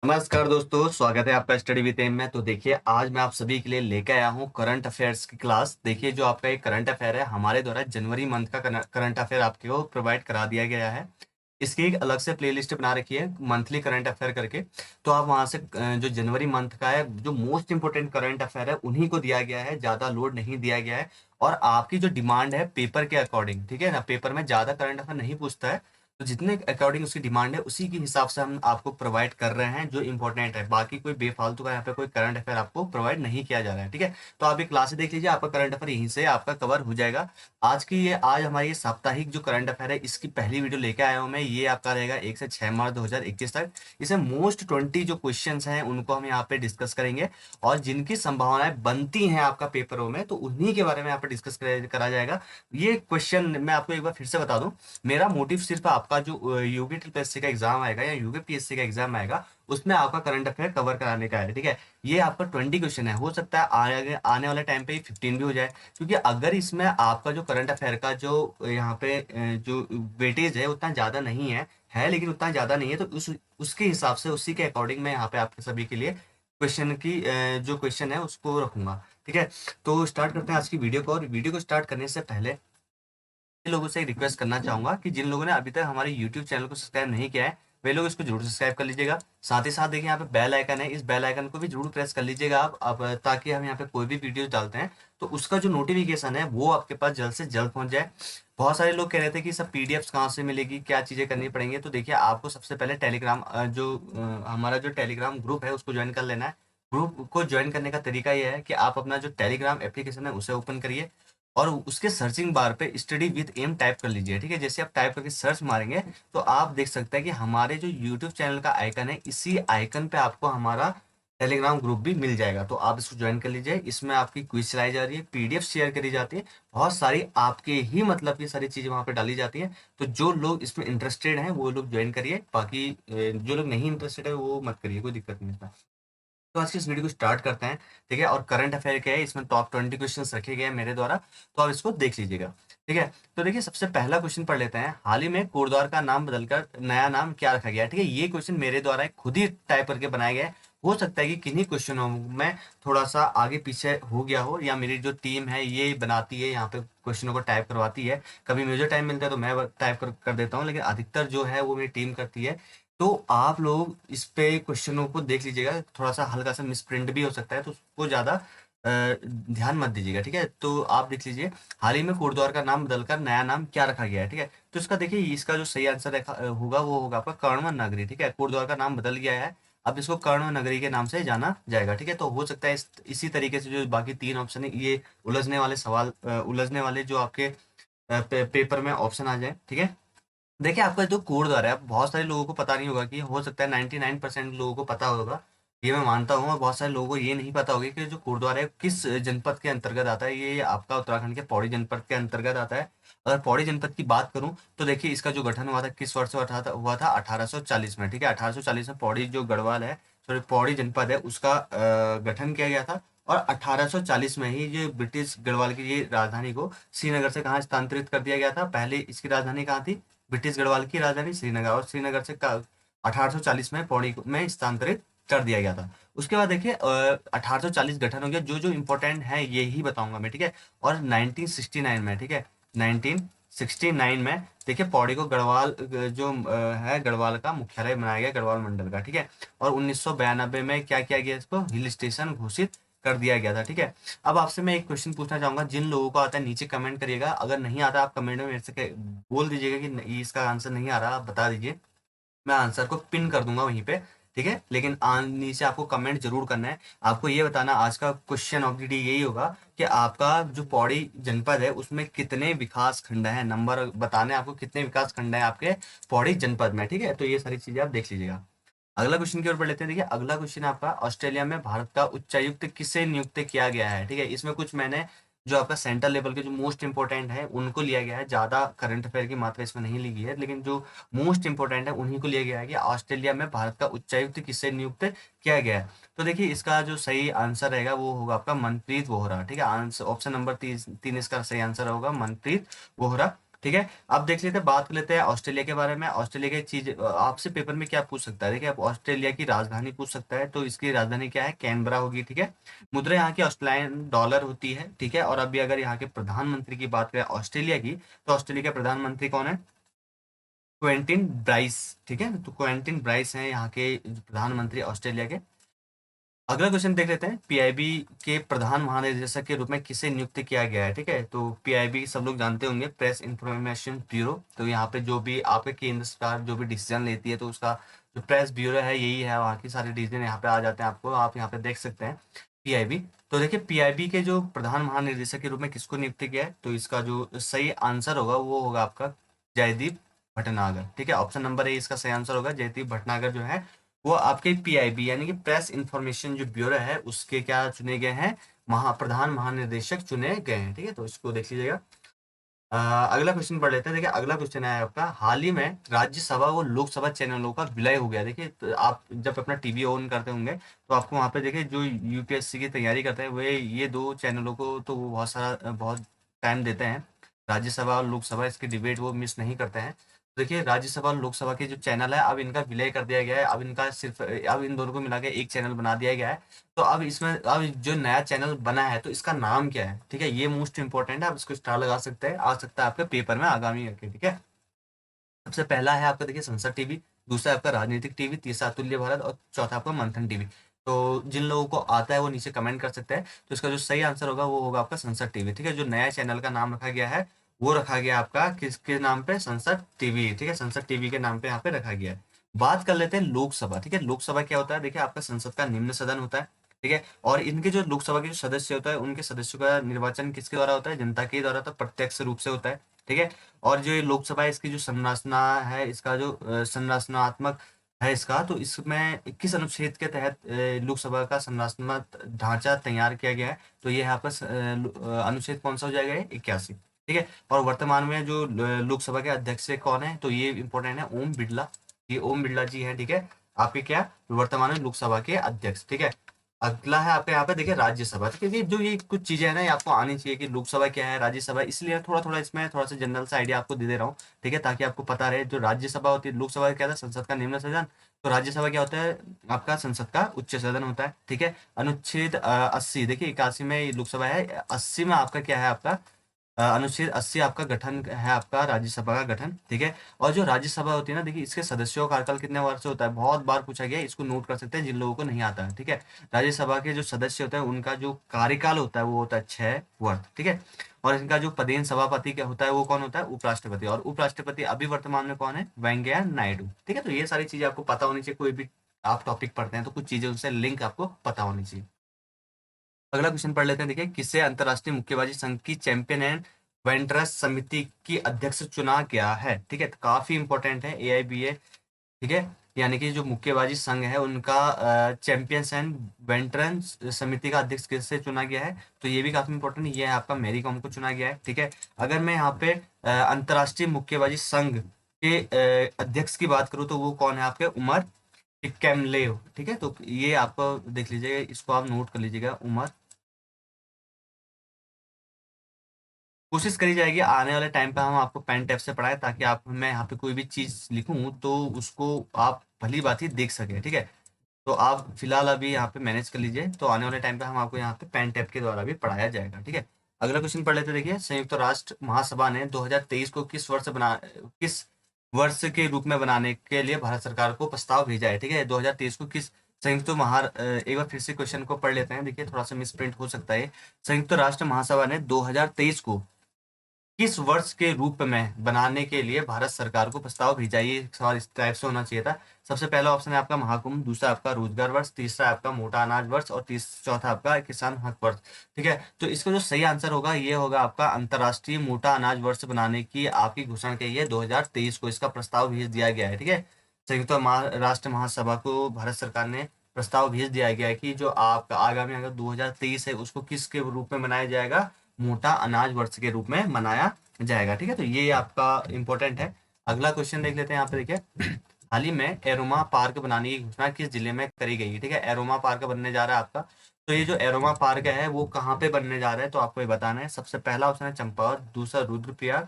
नमस्कार दोस्तों, स्वागत है आपका स्टडी विद एम में। तो देखिए, आज मैं आप सभी के लिए लेकर आया हूँ करंट अफेयर्स की क्लास। देखिए, जो आपका एक करंट अफेयर है, हमारे द्वारा जनवरी मंथ का करंट अफेयर आपको प्रोवाइड करा दिया गया है। इसकी एक अलग से प्लेलिस्ट बना रखी है मंथली करंट अफेयर करके। तो आप वहां से जो जनवरी मंथ का है, जो मोस्ट इंपोर्टेंट करंट अफेयर है, उन्हीं को दिया गया है, ज्यादा लोड नहीं दिया गया है। और आपकी जो डिमांड है पेपर के अकॉर्डिंग, ठीक है ना, पेपर में ज्यादा करंट अफेयर नहीं पूछता है। तो जितने अकॉर्डिंग उसकी डिमांड है, उसी के हिसाब से हम आपको प्रोवाइड कर रहे हैं जो इंपॉर्टेंट है। बाकी कोई बेफालतू का यहाँ पे कोई करंट अफेयर आपको प्रोवाइड नहीं किया जा रहा है, ठीक है। तो आप ये क्लास देख लीजिए, आपका करंट अफेयर यहीं से आपका कवर हो जाएगा। आज हमारी ये साप्ताहिक जो करंट अफेयर है, इसकी पहली वीडियो लेके आया हूँ मैं। ये आपका रहेगा 1 से 6 मार्च 2021 तक। इसे मोस्ट 20 जो क्वेश्चन हैं, उनको हम यहाँ पे डिस्कस करेंगे। और जिनकी संभावनाएं बनती हैं आपका पेपरों में, तो उन्हीं के बारे में यहाँ पे डिस्कस करा जाएगा। ये क्वेश्चन मैं आपको एक बार फिर से बता दूं। मेरा मोटिव सिर्फ आपका जो यूपी टीएससी का एग्जाम आएगा या यूपी पीएससी का एग्जाम आएगा, उसमें आपका करंट अफेयर कवर कराने का है, ठीक है। ये आपका 20 क्वेश्चन है, हो सकता है आने वाले टाइम पे 15 भी हो जाए। क्योंकि अगर इसमें आपका जो करंट अफेयर का जो यहाँ पे जो वेटेज है, उतना ज्यादा नहीं है लेकिन उतना ज्यादा नहीं है। तो उसके हिसाब से, उसी के अकॉर्डिंग मैं यहाँ पे आपके सभी के लिए क्वेश्चन की जो क्वेश्चन है उसको रखूंगा, ठीक है। तो स्टार्ट करते हैं आज की वीडियो को। और वीडियो को स्टार्ट करने से पहले लोगों से एक रिक्वेस्ट करना चाहूंगा कि जिन लोगों ने अभी तक हमारे YouTube चैनल को सब्सक्राइब नहीं किया है, वे लोग इसको जरूर सब्सक्राइब कर लीजिएगा। साथ ही साथ देखिए, यहाँ पे बेल आइकन है, इस बेल आइकन को भी जरूर प्रेस कर लीजिएगा आप, अब ताकि हम यहाँ पे कोई भी वीडियो डालते हैं तो उसका जो नोटिफिकेशन है वो आपके पास जल्द से जल्द पहुंच जाए। बहुत सारे लोग कह रहे थे कि सब पीडीएफ कहाँ से मिलेगी, क्या चीजें करनी पड़ेंगी। तो देखिए, आपको सबसे पहले टेलीग्राम हमारा जो टेलीग्राम ग्रुप है उसको ज्वाइन कर लेना है। ग्रुप को ज्वाइन करने का तरीका यह है कि आप अपना जो टेलीग्राम एप्लीकेशन है उसे ओपन करिए और उसके सर्चिंग बार पे स्टडी विद एम टाइप कर लीजिए, ठीक है। जैसे आप टाइप करके सर्च मारेंगे तो आप देख सकते हैं कि हमारे जो यूट्यूब चैनल का आइकन है, इसी आइकन पे आपको हमारा टेलीग्राम ग्रुप भी मिल जाएगा। तो आप इसको ज्वाइन कर लीजिए। इसमें आपकी क्विज चलाई जा रही है, पीडीएफ शेयर करी जाती है, बहुत सारी आपके ही मतलब की सारी चीजें वहां पे डाली जाती हैं। तो जो लोग इसमें इंटरेस्टेड हैं वो लोग ज्वाइन करिए, बाकी जो लोग नहीं इंटरेस्टेड है वो मत करिए, कोई दिक्कत नहीं है। तो आज की इस वीडियो को स्टार्ट करते हैं, ठीक है। और करंट अफेयर क्या है, इसमें टॉप 20 क्वेश्चंस रखे गए हैं मेरे द्वारा, तो आप इसको देख लीजिएगा, ठीक है। तो देखिए, सबसे पहला क्वेश्चन पढ़ लेते हैं। हाल ही में कोटद्वार का नाम बदलकर नया नाम क्या रखा गया है, ठीक है। ये क्वेश्चन मेरे द्वारा खुद ही टाइप करके बनाया गया है। हो सकता है कि किन्हीं क्वेश्चनों में थोड़ा सा आगे पीछे हो गया हो, या मेरी जो टीम है ये बनाती है, यहाँ पे क्वेश्चनों को टाइप करवाती है। कभी मुझे टाइम मिलता है तो मैं टाइप कर देता हूँ, लेकिन अधिकतर जो है वो मेरी टीम करती है। तो आप लोग इस पे क्वेश्चनों को देख लीजिएगा, थोड़ा सा हल्का सा मिसप्रिंट भी हो सकता है, तो उसको ज्यादा ध्यान मत दीजिएगा, ठीक है। तो आप देख लीजिए, हाल ही में कोटद्वार का नाम बदलकर नया नाम क्या रखा गया है, ठीक है। तो इसका देखिए, इसका जो सही आंसर होगा वो होगा आपका कर्ण नगरी, ठीक है। कोटद्वार का नाम बदल गया है, अब इसको कर्ण नगरी के नाम से जाना जाएगा, ठीक है। तो हो सकता है इसी तरीके से जो बाकी तीन ऑप्शन है, ये उलझने वाले सवाल, उलझने वाले जो आपके पेपर में ऑप्शन आ जाए, ठीक है। देखिए, आपका जो कोड द्वारा है, बहुत सारे लोगों को पता नहीं होगा, कि हो सकता है 99% लोगों को पता होगा, ये मैं मानता हूँ। और बहुत सारे लोगों को ये नहीं पता होगा कि जो कोटद्वार है किस जनपद के अंतर्गत आता है। ये आपका उत्तराखंड के पौड़ी जनपद के अंतर्गत आता है। अगर पौड़ी जनपद की बात करूं तो देखिए, इसका जो गठन हुआ था किस वर्ष में हुआ था 1840 में, ठीक है। 1840 में पौड़ी जो गढ़वाल है, सॉरी पौड़ी जनपद है, उसका गठन किया गया था। और 1840 में ही जो ब्रिटिश गढ़वाल की ये राजधानी को श्रीनगर से कहाँ स्थानांतरित कर दिया गया था। पहले इसकी राजधानी कहाँ थी, ब्रिटिश गढ़वाल की राजधानी श्रीनगर, और श्रीनगर से 1840 में पौड़ी में स्थानांतरित कर दिया गया था। उसके बाद देखिए, 1840 गठन हो गया, जो जो इंपॉर्टेंट है ये ही बताऊंगा मैं, ठीक है। और 1969 में, ठीक है, 1969 में देखिए, पौड़ी को गढ़वाल जो है गढ़वाल का मुख्यालय बनाया गया, गढ़वाल मंडल का, ठीक है। और 1992 में क्या किया गया, इसको हिल स्टेशन घोषित कर दिया गया था, ठीक है। अब आपसे मैं एक क्वेश्चन पूछना चाहूंगा, जिन लोगों को आता है नीचे कमेंट करिएगा, अगर नहीं आता आप कमेंट में मेरे से बोल दीजिएगा कि इसका आंसर नहीं आ रहा, आप बता दीजिए, मैं आंसर को पिन कर दूंगा वहीं पे, ठीक है। लेकिन नीचे आपको कमेंट जरूर करना है। आपको ये बताना, आज का क्वेश्चन ऑफ द डे यही होगा कि आपका जो पौड़ी जनपद है उसमें कितने विकास खंड है, नंबर बताने आपको, कितने विकास खंड है आपके पौड़ी जनपद में, ठीक है। तो ये सारी चीजें आप देख लीजिएगा। अगला क्वेश्चन की ओर बढ़ लेते हैं। देखिए, अगला क्वेश्चन आपका, ऑस्ट्रेलिया में भारत का उच्चायुक्त किसे नियुक्त किया गया है, ठीक है। इसमें कुछ मैंने जो आपका सेंट्रल लेवल के जो मोस्ट इंपोर्टेंट है उनको लिया गया है, ज्यादा करंट अफेयर की मात्रा इसमें नहीं ली गई है, लेकिन जो मोस्ट इंपोर्टेंट है उन्हीं को लिया गया है कि ऑस्ट्रेलिया में भारत का उच्चायुक्त किससे नियुक्त किया गया है। तो देखिए, इसका जो सही आंसर रहेगा वो होगा आपका मनप्रीत वोहरा, ठीक है। आंसर ऑप्शन नंबर 3 इसका सही आंसर होगा मनप्रीत वोहरा। ठीक है। अब देख लेते हैं, बात कर लेते हैं ऑस्ट्रेलिया के बारे में। ऑस्ट्रेलिया की चीज आपसे पेपर में क्या पूछ सकता है, देखिए आप ऑस्ट्रेलिया की राजधानी पूछ सकता है, तो इसकी राजधानी क्या है, कैनबरा होगी। ठीक है। मुद्रा यहाँ की ऑस्ट्रेलियन डॉलर होती है। ठीक है। और अभी अगर यहाँ के प्रधानमंत्री की बात करें ऑस्ट्रेलिया की, तो ऑस्ट्रेलिया के प्रधानमंत्री कौन है, क्वेंटिन ब्राइस। ठीक है। तो क्वेंटिन ब्राइस हैं यहाँ के प्रधानमंत्री ऑस्ट्रेलिया के। अगला क्वेश्चन देख लेते हैं, पीआईबी के प्रधान महानिदेशक के रूप में किसे नियुक्त किया गया है। ठीक है। तो पीआईबी सब लोग जानते होंगे, प्रेस इंफॉर्मेशन ब्यूरो। तो यहाँ पे जो भी आपके केंद्र सरकार जो भी डिसीजन लेती है, तो उसका जो प्रेस ब्यूरो है यही है, वहाँ की सारे डिसीजन यहाँ पे आ जाते हैं, आपको आप यहाँ पे देख सकते हैं पीआईबी। तो देखिए पीआईबी के जो प्रधान महानिदेशक के रूप में किसको नियुक्त किया है, तो इसका जो सही आंसर होगा वो होगा आपका जयदीप भटनागर। ठीक है। ऑप्शन नंबर ए इसका सही आंसर होगा, जयदीप भटनागर जो है वो आपके पीआईबी यानी कि प्रेस इंफॉर्मेशन जो ब्यूरो है उसके क्या चुने गए हैं, प्रधान महानिदेशक चुने गए हैं। ठीक है। तो इसको देख लीजिएगा। अगला क्वेश्चन पढ़ लेते हैं। देखिए अगला क्वेश्चन है आपका, हाल ही में राज्यसभा व लोकसभा चैनलों का विलय हो गया। देखिए तो आप जब अपना टीवी ऑन करते होंगे तो आपको वहाँ पे देखिए जो यूपीएससी की तैयारी करते हैं वे ये दो चैनलों को तो वो बहुत टाइम देते हैं। राज्यसभा और लोकसभा इसकी डिबेट वो मिस नहीं करते हैं। देखिए राज्यसभा और लोकसभा के जो चैनल है अब इनका विलय कर दिया गया है। अब इनका सिर्फ अब इन दोनों को मिला के एक चैनल बना दिया गया है। तो अब इसमें अब जो नया चैनल बना है तो इसका नाम क्या है। ठीक है। ये मोस्ट इंपॉर्टेंट है, आप इसको स्टार लगा सकते हैं, आ सकता है आपके पेपर में आगामी करके। ठीक है। सबसे पहला है आपका देखिए संसद टीवी, दूसरा आपका राजनीतिक टीवी, तीसरा अतुल्य भारत और चौथा आपका मंथन टीवी। तो जिन लोगों को आता है वो नीचे कमेंट कर सकते हैं। तो इसका जो सही आंसर होगा वो होगा आपका संसद टीवी। ठीक है। जो नया चैनल का नाम रखा गया है वो रखा गया आपका किसके नाम पे, संसद टीवी। ठीक है। संसद टीवी के नाम पे यहाँ पे रखा गया है। बात कर लेते हैं लोकसभा। ठीक है। लोकसभा क्या होता है, देखिए आपका संसद का निम्न सदन होता है। ठीक है। और इनके जो लोकसभा के जो सदस्य होता है उनके सदस्यों का निर्वाचन किसके द्वारा होता है, जनता के द्वारा, तो प्रत्यक्ष रूप से होता है। ठीक है। और जो ये लोकसभा है इसकी जो संरचना है, इसका जो संरचनात्मक है इसका, तो इसमें 21 अनुच्छेद के तहत लोकसभा का संरचनात्मक ढांचा तैयार किया गया है। तो ये है आपका अनुच्छेद कौन सा हो जाएगा, 81। ठीक है। और वर्तमान में जो लोकसभा के अध्यक्ष कौन है, तो ये इंपॉर्टेंट है, ओम बिरला। ये ओम बिरला जी है। ठीक है। आपके क्या वर्तमान में लोकसभा के अध्यक्ष। ठीक है। अगला है आपके यहाँ पे देखिए राज्यसभा। ठीक है। ये जो ये कुछ चीजें हैं ना ये आपको आनी चाहिए कि लोकसभा क्या है, राज्यसभा, इसलिए थोड़ा थोड़ा इसमें थोड़ा सा जनरल सा आइडिया आपको दे रहा हूँ। ठीक है। ताकि आपको पता रहे, जो राज्यसभा होती है, लोकसभा क्या था, संसद का निम्न सदन, तो राज्यसभा क्या होता है, आपका संसद का उच्च सदन होता है। ठीक है। अनुच्छेद 80 देखिए 81 में ये लोकसभा है, 80 में आपका क्या है, आपका अनुच्छेद 80 आपका गठन है, आपका राज्यसभा का गठन। ठीक है। और जो राज्यसभा होती है ना, देखिए इसके सदस्यों का कार्यकाल कितने वर्ष से होता है, बहुत बार पूछा गया है, इसको नोट कर सकते हैं जिन लोगों को नहीं आता है। ठीक है। राज्यसभा के जो सदस्य होते हैं उनका जो कार्यकाल होता है वो होता है 6 वर्ष। ठीक है। और इनका जो पदेन सभापति क्या होता है, वो कौन होता है, उपराष्ट्रपति। और उपराष्ट्रपति अभी वर्तमान में कौन है, वेंकैया नायडू। ठीक है। तो ये सारी चीजें आपको पता होनी चाहिए, कोई भी आप टॉपिक पढ़ते हैं तो कुछ चीजें उससे लिंक आपको पता होनी चाहिए। अगला क्वेश्चन पढ़ लेते हैं। देखिए किसे अंतर्राष्ट्रीय मुक्केबाजी संघ की चैंपियन एंड वेंटरस समिति की अध्यक्ष चुना गया है। ठीक है। तो काफी इंपॉर्टेंट है AIBA। ठीक है। यानी कि जो मुक्केबाजी संघ है उनका चैंपियंस एंड वेंटरन्स समिति का अध्यक्ष किससे चुना गया है, तो ये भी काफी इंपॉर्टेंट है, ये है आपका मैरी कॉम को चुना गया है। ठीक है। अगर मैं यहाँ पे अंतर्राष्ट्रीय मुक्केबाजी संघ के अध्यक्ष की बात करूँ तो वो कौन है, आपके उमर कैमलेव। ठीक है। तो ये आपको देख लीजिएगा, इसको आप नोट कर लीजिएगा, उमर। कोशिश करी जाएगी आने वाले टाइम पे हम आपको पेन टैब से पढ़ाएं, ताकि आप, मैं यहाँ पे कोई भी चीज लिखूं तो उसको आप भली बात ही देख सके। ठीक है। तो आप फिलहाल अभी यहाँ पे मैनेज कर लीजिए, तो आने वाले टाइम पे हम आपको यहाँ पे पेन टैब के द्वारा भी पढ़ाया जाएगा। ठीक है। अगला क्वेश्चन पढ़ लेते हैं। देखिए संयुक्त राष्ट्र महासभा ने 2023 को किस वर्ष के रूप में बनाने के लिए भारत सरकार को प्रस्ताव भेजा है। ठीक है। 2023 को किस संयुक्त एक बार फिर से क्वेश्चन को पढ़ लेते हैं, देखिए थोड़ा सा मिस प्रिंट हो सकता है। संयुक्त राष्ट्र महासभा ने 2023 को किस वर्ष के रूप में बनाने के लिए भारत सरकार को प्रस्ताव भेजा, ये सवाल इस टाइप से होना चाहिए था। सबसे पहला ऑप्शन है आपका महाकुंभ, दूसरा आपका रोजगार वर्ष, तीसरा आपका मोटा अनाज वर्ष और चौथा आपका किसान हक वर्ष। ठीक है। तो इसका जो सही आंसर होगा ये होगा आपका अंतर्राष्ट्रीय मोटा अनाज वर्ष बनाने की आपकी घोषणा की है 2023 को, इसका प्रस्ताव भेज दिया गया है। ठीक है। संयुक्त राष्ट्र महासभा को भारत सरकार ने प्रस्ताव भेज दिया गया है कि जो आपका आगामी अगर 2023 है उसको किसके रूप में मनाया जाएगा, मोटा अनाज वर्ष के रूप में मनाया जाएगा। ठीक है। तो ये आपका इंपॉर्टेंट है। अगला क्वेश्चन देख लेते हैं। यहाँ पे देखिए हाल ही में एरोमा पार्क बनाने की घोषणा किस जिले में करी गई है। ठीक है। एरोमा पार्क बनने जा रहा है आपका, तो ये जो एरोमा पार्क है वो कहाँ पे बनने जा रहा है, तो आपको ये बताना है। सबसे पहला ऑप्शन है चंपावत, दूसरा रुद्रप्रयाग,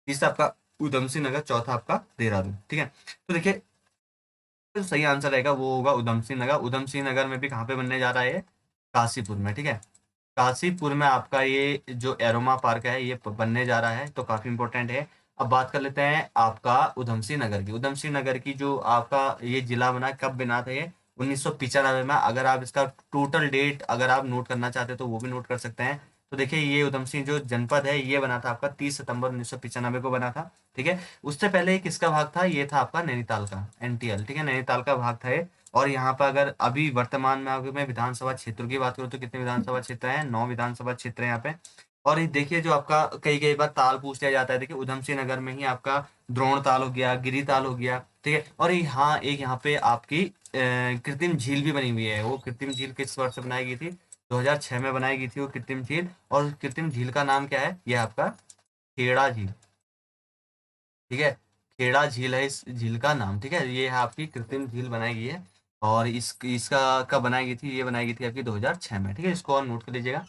तीसरा आपका उधम सिंह नगर, चौथा आपका देहरादून। ठीक है, तो देखिए जो सही आंसर रहेगा वो होगा उधम सिंह नगर। उधम सिंह नगर में भी कहाँ पे बनने जा रहा है? काशीपुर में। ठीक है, काशीपुर में आपका ये जो एरोमा पार्क है ये बनने जा रहा है, तो काफी इंपॉर्टेंट है। अब बात कर लेते हैं आपका उधम सिंह नगर की। उधम सिंह नगर की जो आपका ये जिला बना, कब बना था ये? 1995 में। अगर आप इसका टोटल डेट अगर आप नोट करना चाहते हैं तो वो भी नोट कर सकते हैं। तो देखिए ये उधम सिंह जो जनपद है ये बना था आपका 30 सितंबर 1995 को बना था। ठीक है, उससे पहले ये किसका भाग था? ये था आपका नैनीताल का, एनटीएल। ठीक है, नैनीताल का भाग था ये। और यहाँ पर अगर अभी वर्तमान में अगर मैं विधानसभा क्षेत्र की बात करूँ तो कितने विधानसभा क्षेत्र हैं? 9 विधानसभा क्षेत्र है यहाँ पे। और ये देखिए जो आपका कई कई बार ताल पूछ लिया जाता है, देखिए उधम सिंह नगर में ही आपका द्रोण ताल हो गया, गिरी ताल हो गया। ठीक है, और यहाँ एक यहाँ पे आपकी कृत्रिम झील भी बनी हुई है। वो कृत्रिम झील किस वर्ष से बनाई गई थी? 2006 में बनाई गई थी वो कृत्रिम झील। और कृत्रिम झील का नाम क्या है? यह आपका खेड़ा झील। ठीक है, खेड़ा झील है इस झील का नाम। ठीक है, ये है आपकी कृत्रिम झील बनाई गई है। और इसका कब बनाई गई थी? ये बनाई गई थी आपकी 2006 में। ठीक है, इसको और नोट कर लीजिएगा।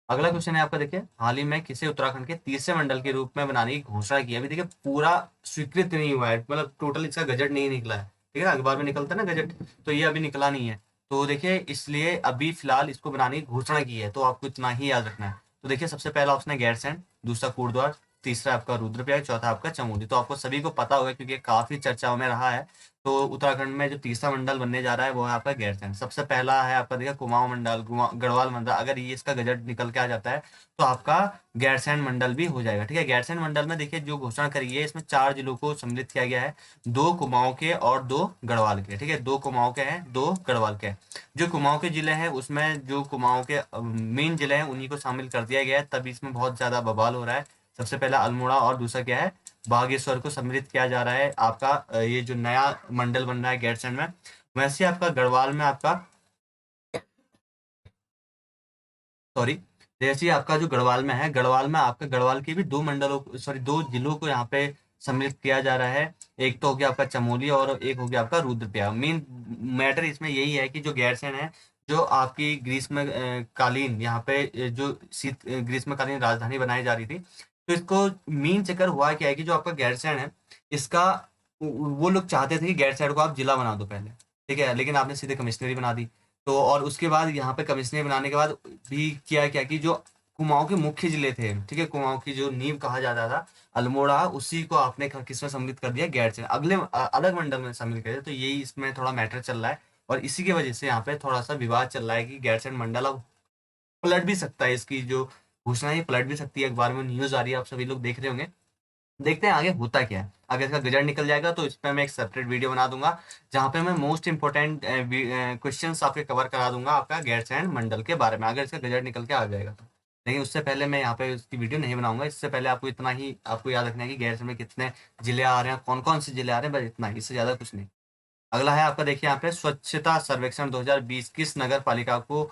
अगला क्वेश्चन है आपका, देखिए हाल ही में किसे उत्तराखंड के तीसरे मंडल के रूप में बनाने की घोषणा की है? अभी देखिए पूरा स्वीकृत नहीं हुआ है, मतलब टोटल इसका गजट नहीं निकला है। ठीक है, अखबार में निकलता है ना गजट, तो ये अभी निकला नहीं है। तो देखिए इसलिए अभी फिलहाल इसको बनाने की घोषणा की है, तो आपको इतना ही याद रखना है। तो देखिए सबसे पहला ऑप्शन है गैरसैंण, दूसरा कोटद्वार, तीसरा आपका रुद्रप्रयाग, चौथा आपका चमोली। तो आपको सभी को पता होगा क्योंकि ये काफी चर्चाओं में रहा है। तो उत्तराखंड में जो तीसरा मंडल बनने जा रहा है वो है आपका गैरसैंण। सबसे पहला है आपका देखिए कुमाऊं मंडल, गढ़वाल मंडल। अगर ये इसका गजट निकल के आ जाता है तो आपका गैरसैंण मंडल भी हो जाएगा। ठीक है, गैरसैंण मंडल में देखिए जो घोषणा करी है इसमें 4 जिलों को सम्मिलित किया गया है, 2 कुमाऊं के और 2 गढ़वाल के। ठीक है, 2 कुमाऊं के हैं, 2 गढ़वाल के हैं। जो कुमाऊं के जिले हैं उसमें जो कुमाऊं के मेन जिले हैं उन्हीं को शामिल कर दिया गया है, तभी इसमें बहुत ज्यादा बवाल हो रहा है। सबसे पहला अल्मोड़ा और दूसरा क्या है? बागेश्वर को सम्मिलित किया जा रहा है आपका ये जो नया मंडल बन रहा है गैरसैंण में। वैसे आपका गढ़वाल में आपका, सॉरी, जैसे ही आपका जो गढ़वाल में है, गढ़वाल में आपका गढ़वाल के भी 2 मंडलों, सॉरी 2 जिलों को यहाँ पे सम्मिलित किया जा रहा है। एक तो हो गया आपका चमोली और एक हो गया आपका रुद्रप्रयाग। मेन मैटर इसमें यही है कि जो गैरसैंण है, जो आपकी ग्रीष्म कालीन यहाँ पे जो शीत ग्रीष्मकालीन राजधानी बनाई जा रही थी, तो इसको मेन चक्कर हुआ क्या है कि जो आपका गैरसैंण है इसका, वो लोग चाहते थे कि गैरसैंण को आप जिला बना दो पहले। ठीक है, लेकिन आपने सीधे कमिश्नरी बना दी। तो और उसके बाद यहाँ पे कमिश्नरी बनाने के बाद भी किया क्या कि जो कुमाऊं के मुख्य जिले थे, ठीक है, कुमाऊं की जो नींव कहा जाता था अल्मोड़ा, उसी को आपने किसमें सम्मिलित कर दिया? गैरसैंण, अगले अलग मंडल में शामिल कर दिया। तो यही इसमें थोड़ा मैटर चल रहा है और इसी की वजह से यहाँ पे थोड़ा सा विवाद चल रहा है कि गैरसैंण मंडल अब पलट भी सकता है। इसकी जो घोषणा है पलट भी सकती है, अखबार में न्यूज आ रही है, आप सभी लोग देख रहे होंगे। देखते हैं आगे होता क्या है। अगर इसका गजट निकल जाएगा तो इस पर मैं एक सेपरेट वीडियो बना दूंगा जहां पे मैं मोस्ट इंपोर्टेंट क्वेश्चंस आपके कवर करा दूंगा आपका गैरसैंण मंडल के बारे में, अगर इसका गजट निकल के आ जाएगा तो। लेकिन उससे पहले मैं यहाँ पे उसकी वीडियो नहीं बनाऊंगा। इससे पहले आपको इतना ही आपको याद रखना है कि गैरसैंण में कितने जिले आ रहे हैं, कौन कौन से जिले आ रहे हैं, बस इतना ही, इससे ज्यादा कुछ नहीं। अगला है आपका, देखिए यहाँ पे स्वच्छता सर्वेक्षण 2020 किस नगर पालिका को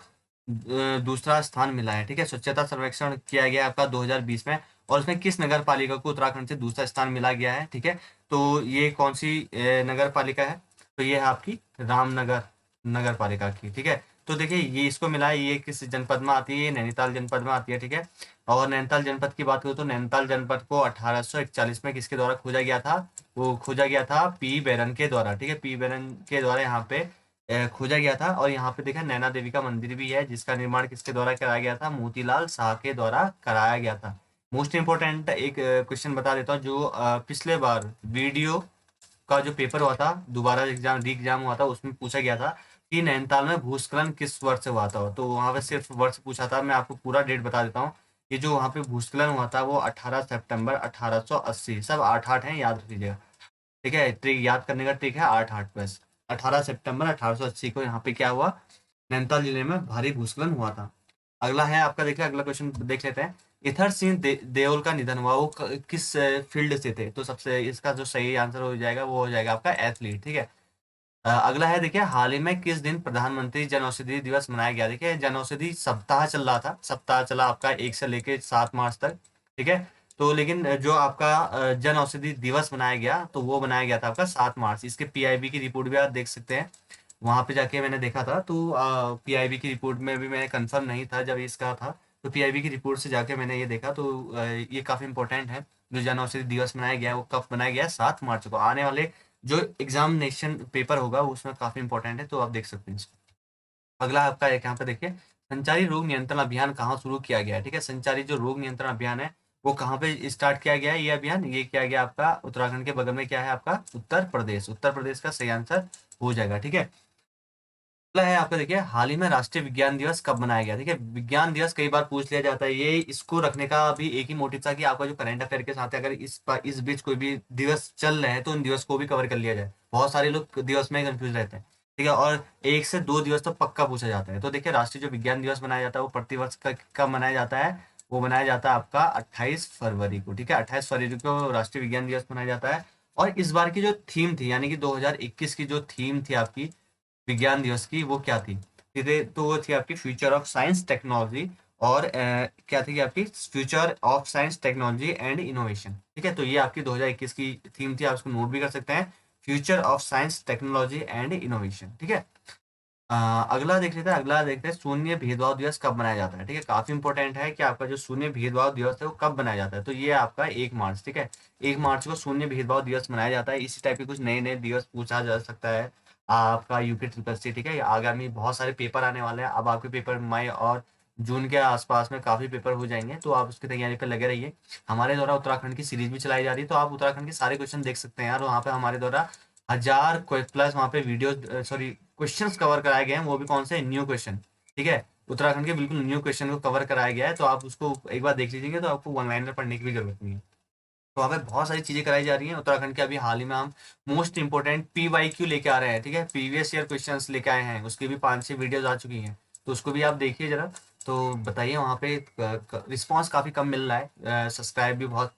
दूसरा स्थान मिला है? ठीक है, स्वच्छता सर्वेक्षण किया गया है आपका 2020 में, और उसमें किस नगर पालिका को उत्तराखंड से दूसरा स्थान मिला गया है? ठीक है, तो ये कौन सी नगर पालिका है? तो ये है आपकी रामनगर नगर पालिका की। ठीक है, तो देखिए ये इसको मिला है, ये किस जनपद में आती है? ये नैनीताल जनपद में आती है। ठीक है, और नैनीताल जनपद की बात करूँ तो नैनीताल जनपद को 1841 में किसके द्वारा खोजा गया था? वो खोजा गया था पी बेरन के द्वारा। ठीक है, पी बेरन के द्वारा यहाँ पे खोजा गया था। और यहाँ पे देखा नैना देवी का मंदिर भी है जिसका निर्माण किसके द्वारा कराया गया था? मोतीलाल शाह के द्वारा कराया गया था। मोस्ट इंपोर्टेंट एक क्वेश्चन बता देता हूँ, जो पिछले बार वीडियो का जो पेपर हुआ था, दोबारा एग्जाम री एग्जाम हुआ था, उसमें पूछा गया था कि नैनीताल में भूस्खलन किस वर्ष से हुआ था। तो वहां पे सिर्फ वर्ष पूछा था, मैं आपको पूरा डेट बता देता हूँ। ये जो वहां पे भूस्खलन हुआ था वो 18 सितंबर 1880, सब 8-8 है, याद रख लीजिएगा। ठीक है, ट्रिक याद करने का ट्रिक है 8-8 बस। 18 सितंबर 1880 को यहाँ पे क्या हुआ? नैनीताल जिले में भारी भूस्खलन हुआ था। अगला है आपका, देखिए अगला क्वेश्चन देख लेते हैं। इथर सिंह देओल का निधन हुआ, वो किस फील्ड से थे? तो सबसे इसका जो सही आंसर हो जाएगा वो हो जाएगा आपका एथलीट। ठीक है, अगला है, देखिए हाल ही में किस दिन प्रधानमंत्री जन औषधि दिवस मनाया गया? देखिए जन औषधि सप्ताह चल रहा था, सप्ताह चला आपका 1 से लेके 7 मार्च तक। ठीक है, तो लेकिन जो आपका जन औषधि दिवस मनाया गया तो वो मनाया गया था आपका 7 मार्च। इसके पीआईबी की रिपोर्ट भी आप देख सकते हैं, वहां पे जाके मैंने देखा था। तो पीआईबी की रिपोर्ट में भी मैं कंफर्म नहीं था जब इसका था, तो पीआईबी की रिपोर्ट से जाके मैंने ये देखा, तो ये काफी इंपॉर्टेंट है। जो जन औषधि दिवस मनाया गया है वो कब मनाया गया है? 7 मार्च को। आने वाले जो एग्जामिनेशन पेपर होगा उसमें काफी इंपॉर्टेंट है, तो आप देख सकते हैं इसको। अगला आपका एक यहाँ पे देखिए, संचारी रोग नियंत्रण अभियान कहाँ शुरू किया गया है? ठीक है, संचारी जो रोग नियंत्रण अभियान है वो कहाँ पे स्टार्ट किया गया है? ये अभियान ये किया गया आपका उत्तराखंड के बगल में, क्या है आपका? उत्तर प्रदेश। उत्तर प्रदेश का सही आंसर हो जाएगा। ठीक है, अगला है आपका देखिए, हाल ही में राष्ट्रीय विज्ञान दिवस कब मनाया गया? ठीक है, विज्ञान दिवस कई बार पूछ लिया जाता है, ये इसको रखने का भी एक ही मोटिव था कि आपका जो करंट अफेयर के साथ है, अगर इस बीच कोई भी दिवस चल रहे हैं तो उन दिवस को भी कवर कर लिया जाए। बहुत सारे लोग दिवस में कंफ्यूज रहते हैं। ठीक है, और 1 से 2 दिवस तो पक्का पूछा जाता है। तो देखिए, राष्ट्रीय जो विज्ञान दिवस मनाया जाता है वो प्रतिवर्ष कब मनाया जाता है? वो मनाया जाता है आपका 28 फरवरी को। ठीक है, 28 फरवरी को राष्ट्रीय विज्ञान दिवस मनाया जाता है। और इस बार की जो थीम थी, यानी कि 2021 की जो थीम थी आपकी विज्ञान दिवस की, वो क्या थी? सीधे तो वो थी आपकी फ्यूचर ऑफ साइंस टेक्नोलॉजी, और क्या थी कि आपकी future of science technology and innovation. ठीक है, तो ये आपकी 2021 की थीम थी, आप इसको नोट भी कर सकते हैं, future of science technology and innovation. ठीक है, अगला देख लेते हैं। अगला देखते हैं, शून्य भेदभाव दिवस कब मनाया जाता है? ठीक है, काफी इंपॉर्टेंट है कि आपका जो शून्य भेदभाव दिवस है वो कब मनाया जाता है? तो ये आपका 1 मार्च। ठीक है, 1 मार्च को शून्य भेदभाव दिवस मनाया जाता है। इसी टाइप के कुछ नए नए दिवस पूछा जा सकता है आपका यूपी ट्रिपल सी। ठीक है, आगामी बहुत सारे पेपर आने वाले हैं। अब आपके पेपर मई और जून के आसपास में काफी पेपर हो जाएंगे, तो आप उसकी तैयारी पर लगे रहिए। हमारे द्वारा उत्तराखंड की सीरीज भी चलाई जा रही है, तो आप उत्तराखंड के सारे क्वेश्चन देख सकते हैं यार। वहाँ पे हमारे द्वारा 1000 प्लस वहाँ पे वीडियो सॉरी क्वेश्चंस कवर कराए गए हैं, वो भी कौन से? New question. ठीक है, उत्तराखंड के बिल्कुल न्यू क्वेश्चन को कवर कराया गया है, तो आप उसको एक बार देख लीजिएगा, तो आपको वन लाइनर पढ़ने की भी जरूरत नहीं है। तो वहाँ पे बहुत सारी चीजें कराई जा रही हैं उत्तराखंड के। अभी हाल ही में हम मोस्ट इंपोर्टेंट PYQ लेके आ रहे हैं। ठीक है, प्रीवियस ईयर क्वेश्चंस लेके आए हैं, उसकी भी 5-6 वीडियोज आ चुकी हैं, तो उसको भी आप देखिए जरा। तो बताइए, वहाँ पे रिस्पॉन्स काफी कम मिल रहा है, सब्सक्राइब भी बहुत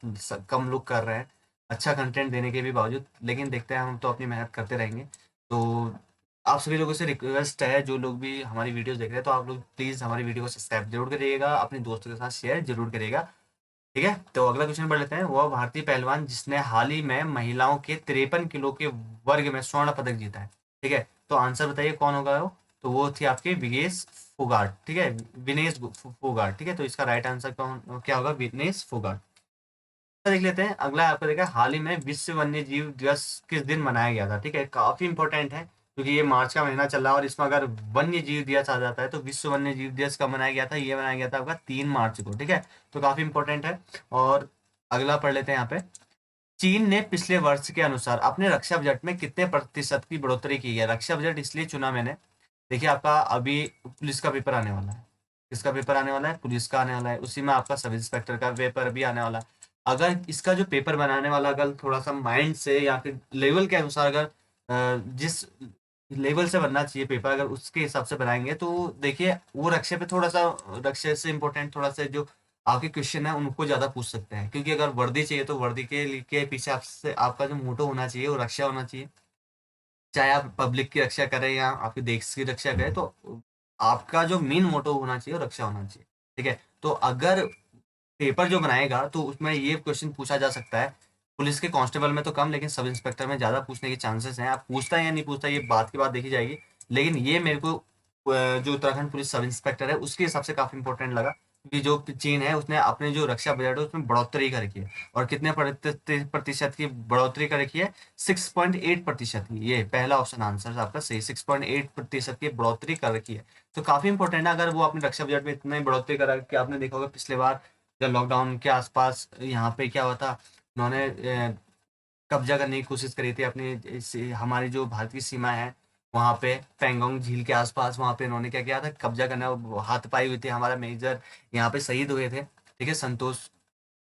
कम लोग कर रहे हैं, अच्छा कंटेंट देने के भी बावजूद। लेकिन देखते हैं, हम तो अपनी मेहनत करते रहेंगे। तो आप सभी लोगों से रिक्वेस्ट है, जो लोग भी हमारी वीडियोस देख रहे हैं, तो आप लोग प्लीज हमारी वीडियो को सब्सक्राइब जरूर करिएगा, अपने दोस्तों के साथ शेयर जरूर करिएगा। ठीक है, तो अगला क्वेश्चन पढ़ लेते हैं। वह भारतीय पहलवान जिसने हाल ही में महिलाओं के 53 किलो के वर्ग में स्वर्ण पदक जीता है? ठीक है, तो आंसर बताइए कौन होगा वो? तो वो थी आपकी विनेश फोगाट। ठीक है, विनेश फोगाट। ठीक है, तो इसका राइट आंसर कौन क्या होगा? विनेश फोगाट। देख लेते हैं, अगला आपको देखा, हाल ही में विश्व वन्य जीव दिवस किस दिन मनाया गया था? ठीक है, काफी इंपॉर्टेंट है, क्योंकि ये मार्च का महीना चल रहा है, और इसमें अगर वन्य जीव दिवस आ जाता है, तो विश्व वन्य जीव दिवस कब मनाया गया था? ये मनाया गया था आपका 3 मार्च को। ठीक है, तो काफी इंपॉर्टेंट है। और अगला पढ़ लेते हैं यहाँ पे, चीन ने पिछले वर्ष के अनुसार अपने रक्षा बजट में कितने प्रतिशत की बढ़ोतरी की है? रक्षा बजट इसलिए चुना मैंने, देखिए आपका अभी पुलिस का पेपर आने वाला है, किसका पेपर आने वाला है? पुलिस का आने वाला है, उसी में आपका सब इंस्पेक्टर का पेपर भी आने वाला है। अगर इसका जो पेपर बनाने वाला अगर थोड़ा सा माइंड से या फिर लेवल के अनुसार, अगर जिस लेवल से बनना चाहिए पेपर, अगर उसके हिसाब से बनाएंगे, तो देखिए वो रक्षा पे थोड़ा सा, रक्षा से इम्पोर्टेंट थोड़ा सा जो आपके क्वेश्चन है उनको ज्यादा पूछ सकते हैं, क्योंकि अगर वर्दी चाहिए तो वर्दी के पीछे आपसे आपका जो मोटो होना चाहिए वो रक्षा होना चाहिए। चाहे आप पब्लिक की रक्षा करें या आपके देश की रक्षा करें, तो आपका जो मेन मोटो होना चाहिए वो रक्षा होना चाहिए। ठीक है, तो अगर पेपर जो बनाएगा तो उसमें ये क्वेश्चन पूछा जा सकता है। पुलिस के कांस्टेबल में तो कम, लेकिन सब इंस्पेक्टर में ज्यादा पूछने के चांसेस हैं। आप पूछता है या नहीं पूछता, ये बात की बात देखी जाएगी। लेकिन ये मेरे को जो उत्तराखंड पुलिस सब इंस्पेक्टर है उसके हिसाब से काफी इंपॉर्टेंट लगा, क्योंकि जो चीन है उसने अपने जो रक्षा बजट है उसमें बढ़ोतरी कर रखी है। और कितने प्रतिशत की बढ़ोतरी कर रखी है? 6.8% की। ये पहला ऑप्शन आंसर आपका सही, 6.8% की बढ़ोतरी कर रखी है। तो काफी इंपॉर्टेंट है, अगर वो अपने रक्षा बजट में इतना ही बढ़ोतरी करा कि, आपने देखा होगा पिछले बार जब लॉकडाउन के आसपास यहाँ पे क्या हुआ था, उन्होंने कब्जा करने की कोशिश करी थी अपनी हमारी जो भारत की सीमा है, वहाँ पे पेंगोंग झील के आसपास, वहाँ पे इन्होंने क्या किया था? कब्जा करना, हाथापाई हुई थी। हमारा मेजर यहाँ पे शहीद हुए थे। ठीक है, संतोष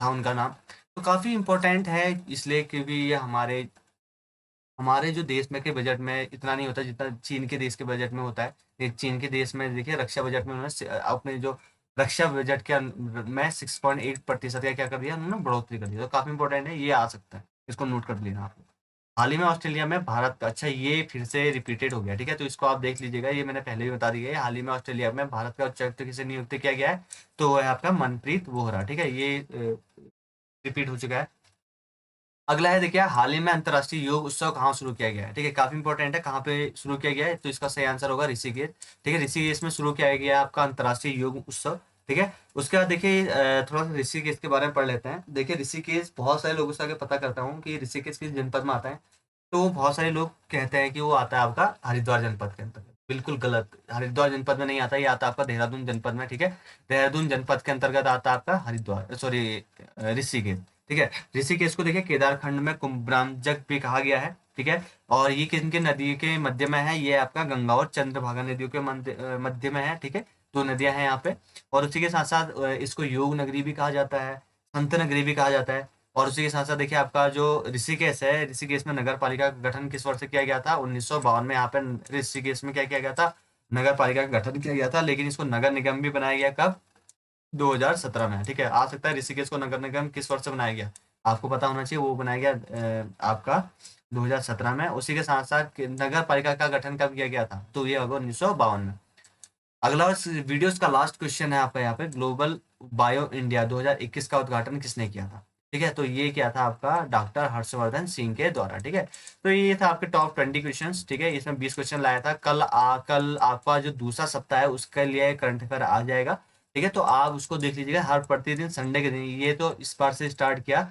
था उनका नाम। तो काफी इम्पोर्टेंट है इसलिए, क्योंकि ये हमारे हमारे जो देश में के बजट में इतना नहीं होता जितना चीन के देश के बजट में होता है। चीन के देश में देखिए रक्षा बजट में उन्होंने अपने जो रक्षा बजट के में 6.8% या क्या कर दिया उन्होंने? बढ़ोतरी कर दी। तो काफी इंपॉर्टेंट है, ये आ सकता है, इसको नोट कर लेना आप। हाल ही में ऑस्ट्रेलिया में भारत, अच्छा ये फिर से रिपीटेड हो गया। ठीक है, तो इसको आप देख लीजिएगा, ये मैंने पहले भी बता दिया है। हाल ही में ऑस्ट्रेलिया में भारत का उच्चायुक्त किसे नियुक्त किया गया है? तो वो है आपका मनप्रीत वोहरा। ठीक है, ये रिपीट हो चुका है। अगला है देखिए, हाल ही में अंतर्राष्ट्रीय योग उत्सव कहाँ शुरू किया गया है? ठीक है, काफी इंपॉर्टेंट है, कहाँ पे शुरू किया गया है? तो इसका सही आंसर होगा ऋषिकेश। ठीक है, ऋषिकेश में शुरू किया गया है आपका अंतर्राष्ट्रीय योग उत्सव। ठीक है। उसके बाद देखिए थोड़ा सा ऋषिकेश के बारे में पढ़ लेते हैं। देखिए ऋषिकेश बहुत सारे लोगों से आगे पता करता हूँ कि ऋषिकेश किस जनपद में आता है। तो बहुत सारे लोग कहते हैं कि वो आता है आपका हरिद्वार जनपद के अंतर्गत। बिल्कुल गलत, हरिद्वार जनपद में नहीं आता, ये आता है आपका देहरादून जनपद में। ठीक है, देहरादून जनपद के अंतर्गत आता है आपका हरिद्वार, सॉरी ऋषिकेश। ठीक है, ऋषिकेश को देखिए केदारखंड में कुंभरामजक भी कहा गया है। ठीक है, और ये किनके नदी के मध्य में है, ये आपका गंगा और चंद्रभागा नदियों के मध्य में है। ठीक है, दो नदियां हैं यहाँ पे। और उसी के साथ साथ इसको योग नगरी भी कहा जाता है, संत नगरी भी कहा जाता है। और उसी के साथ साथ देखिए आपका जो ऋषिकेश है, ऋषिकेश में नगर पालिका का गठन किस वर्ष से किया गया था? 1952 में यहाँ पे ऋषिकेश में क्या किया गया था? नगर पालिका का गठन किया गया था। लेकिन इसको नगर निगम भी बनाया गया कब? 2017 में। ठीक है, आ सकता है ऋषिकेश को नगर निगम किस वर्ष से बनाया गया, आपको पता होना चाहिए। वो बनाया गया आपका 2017 में। उसी के साथ साथ नगर पालिका का गठन कब किया गया था? तो ये होगा 1952 में। अगला वीडियोस का लास्ट क्वेश्चन है आपका यहाँ पे, ग्लोबल बायो इंडिया 2021 का उद्घाटन किसने किया था? ठीक है, तो ये क्या था आपका? डॉक्टर हर्षवर्धन सिंह के द्वारा। ठीक है, तो ये था आपके टॉप 20 क्वेश्चंस। ठीक है, इसमें 20 क्वेश्चन लाया था। कल आपका जो दूसरा सप्ताह है उसके लिए करंट अफेयर आ जाएगा। ठीक है, तो आप उसको देख लीजिएगा हर प्रतिदिन संडे के दिन। ये तो इस बार से स्टार्ट किया,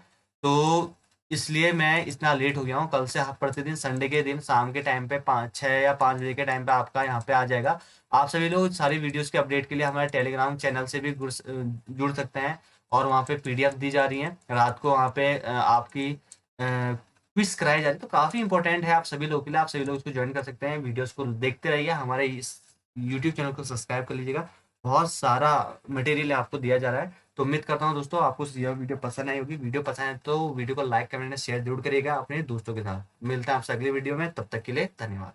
तो इसलिए मैं इतना लेट हो गया हूँ। कल से हर प्रतिदिन संडे के दिन शाम के टाइम पे 5 6 या 5 बजे के टाइम पे आपका यहाँ पे आ जाएगा। आप सभी लोग सारी वीडियोस के अपडेट के लिए हमारे टेलीग्राम चैनल से भी जुड़ सकते हैं। और वहाँ पे पीडीएफ दी जा रही है रात को, वहाँ पे आपकी क्विज कराई जा रही है। तो काफ़ी इंपॉर्टेंट है आप सभी लोगों के लिए। आप सभी लोग इसको ज्वाइन कर सकते हैं। वीडियोस को देखते रहिए, हमारे इस यूट्यूब चैनल को सब्सक्राइब कर लीजिएगा। बहुत सारा मटेरियल आपको दिया जा रहा है। तो उम्मीद करता हूँ दोस्तों आपको यह वीडियो पसंद आई होगी। वीडियो पसंद है तो वीडियो को लाइक कमेंट शेयर जरूर करिएगा अपने दोस्तों के साथ। मिलते हैं आपसे अगली वीडियो में, तब तक के लिए धन्यवाद।